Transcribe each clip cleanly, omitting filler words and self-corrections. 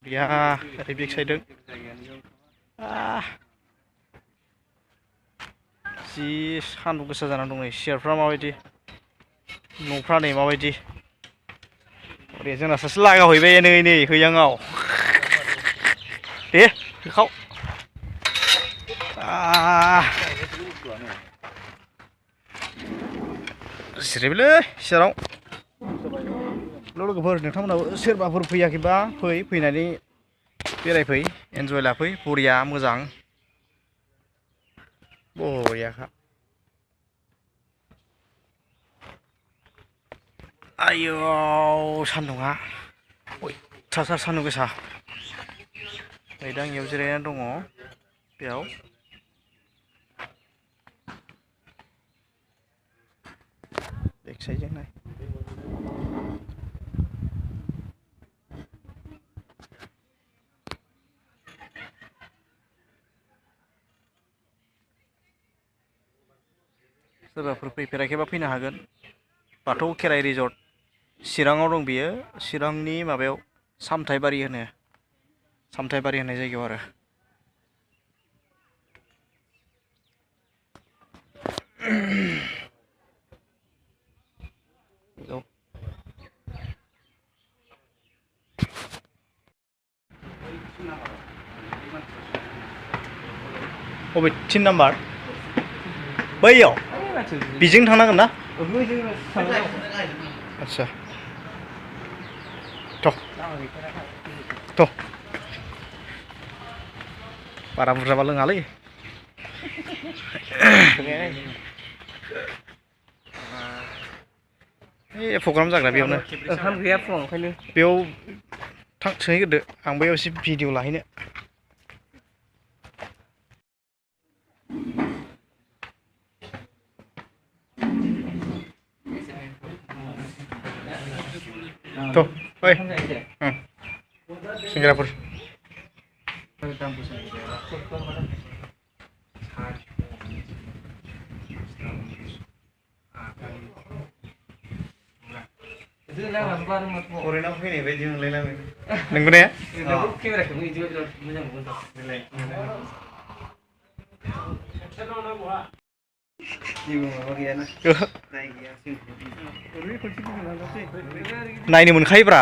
गैया ओरै बेक साइडजों जि सान्दुं गोसा जानानै दं नै सियारफ्रा माबायदि न'फ्रा नै माबायदि ओरै जोंना सासे लागाहैबाय नै हैयांआव दे होखाव जिरायबायलै सियाराव लोगोफोर नोंथांमोनाबो सोरबाफोर फैयाखैबा फैनानै बेरायफै एन्जय लाफै बरिया मोजां बरियाखा आयौ सान्दुङा अयथासार सान्दुं गोसा नै दा आंनियाव जिरायनानै दङ बेयाव बेक साइडजों नाय सोरबाफोर फैफेराखैबा फैनो हागोन बाथौखेराइ रिजर्ट चिराङाव दं बियो चिरांनि माबायाव सामथाइबारि होननाय जायगायाव आरो अबे 3 नाम्बार बैयाव बिजों थांनांगोन ना आच्छा थ' बारा बुरजाबा लोङालै प्रग्राम जाग्रा बेयावनो ओंखाम गैया फुङाव ओंखायनो बेयाव थां सोहैग्रोदो आं बैयाव एसे भिडिअ लाहैनो थ' ओइ सेंग्राफोर फरेनाव फैनाय बायदि मोनलायलाङो नंगौ ने केमेराखौ बिदिबा बिराद मोजां नुगोन जेबो माबा गैयाना नायनो मोनखायोब्रा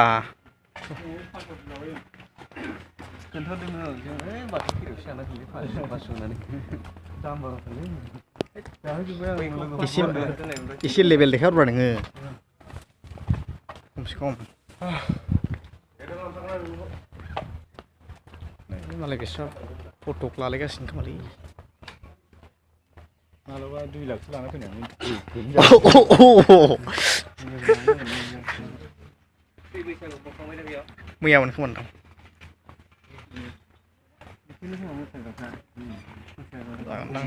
खोन्थादोंमोन जों बाथौ खेरायावसो जाना फैबाय फास होनानै एसे लेभेल देखायहरब्रा नोङो खमसे खम मालाय बिस्रा फटक लालायगासिनो खोमालै मालाबा 2 लाखसो लाना फैनानै मैयामोन खोमा नोंथां जागोनदां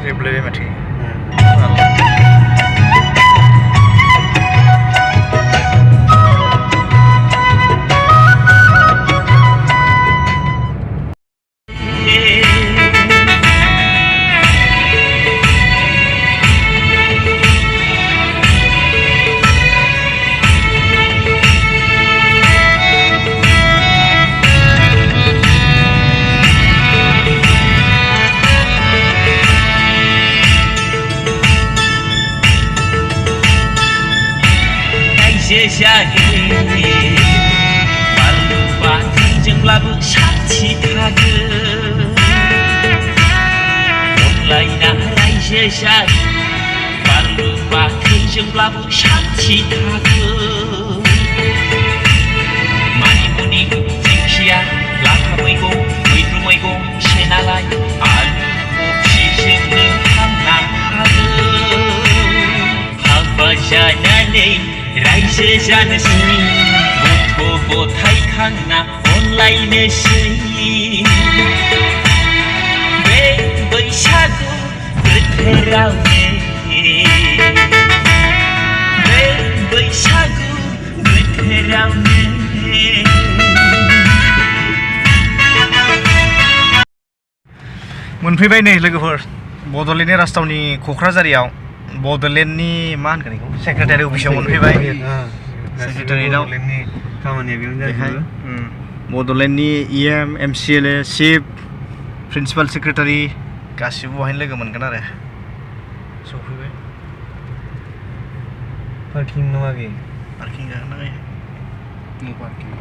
जेब्लायबाय माथो बानलु बाथोनजोंब्लाबो साथि थागोन अनलायना रायजो जायो बानलु बाथोनजोंब्लाबो साथि थागोन मानिमुनि दिंखिया लाफा मैगं मैद्रु मैगं सेनालाय आलु कफिजोंनो थांना थागोन हाबा जानानै रायजो जानोसै गथ' गथाय खांना अनलायनोसै बे बैसागु बोथोरावनो बे बैसागु बोथोरावनो मोनफैबाय नै लोगोफोर बड'लेण्डनि राजथावनि क'क्राझारियाव बड'लेण्डनि मा होनगोन बेखौ सेक्रेटारि अफिसाव मोनफैबाय सेक्रेटारियाव खामानिया बेयावनो जाजोबो बड'लेण्डनि EM MCLA chief principal secretary गासिबो बेवहायनो लोगो मोनगोन आरो सफैबाय पार्किं नङा बे पार्किं जागोन ना नो पार्किं